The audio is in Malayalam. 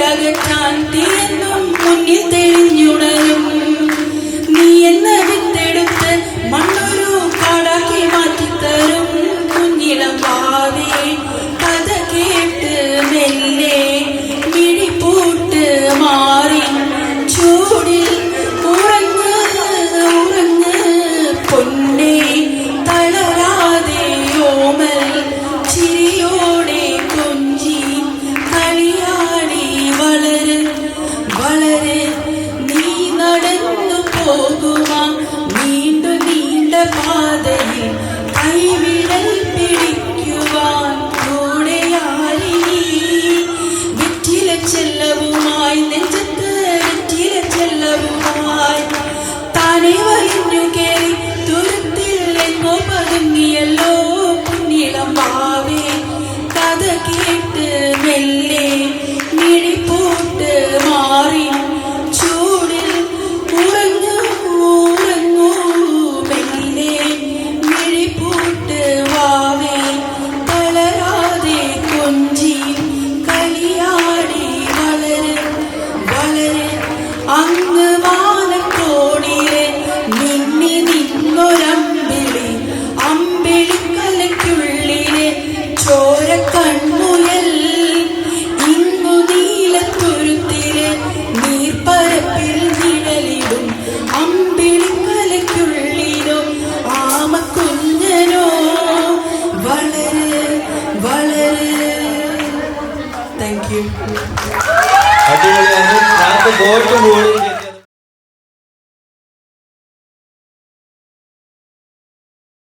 അകറ്റാൻ തീയെന്നും മുന്നിൽ തെളിഞ്ഞുണരും. നീ എന്ന വിത്തെടുത്ത് മണ്ണൊരു കാടാക്കി മാറ്റിത്തരും. കുഞ്ഞിളം പാവേ കഥ കേട്ട് മെല്ലെ മിഴിപ്പൂട്ട് മാറി ചൂടിൽ ഉറങ്ങ് ഉറങ്ങ് പൊന്നേ തളരാതെ ഓമൽ ചിരിയോടെ കൊഞ്ചി കളിയാടി വളര് വളര്. നീ നടന്നു പോകുവാ നീണ്ടു നീണ്ട പാതയിൽ കൈവിരൽ പിടിക്കുവാൻ കൂടെയായി നീ. വെറ്റില ചെല്ലവുമായി നെഞ്ചത്ത് വെറ്റില ചെല്ലവുമായി താനെ വലിഞ്ഞു കേറി തുരുത്തിൽ എങ്ങോ പതുങ്ങിയല്ലോ. കുഞ്ഞിളം പാവേ കഥ കേട്ട് മെല്ലെ മിഴിപ്പൂട്ട് മാറി ചൂടിൽ ഉറങ്ങൂ ഉറങ്ങൂ മെല്ലെ മിഴിപ്പൂട്ട് വാവേ തളരാതെ കൊഞ്ചി കളിയാടി വളര് വളര്. അങ്ങ് വാനക്കോണിലെ നിന്നി നിന്നൊരമ്പിളി അമ്പിളിക്കലയ്ക്കുള്ളിലെ ചോര കൺമുയൽ. ഇങ്ങു നീലത്തുരുത്തിലെ നീർപ്പരപ്പിൽ നിഴലിടും അമ്പിളിക്കലയ്ക്കുള്ളിലോ ആമക്കുഞ്ഞനോ വളര് വളര്. Thank you. അടിപൊളിയാണ്.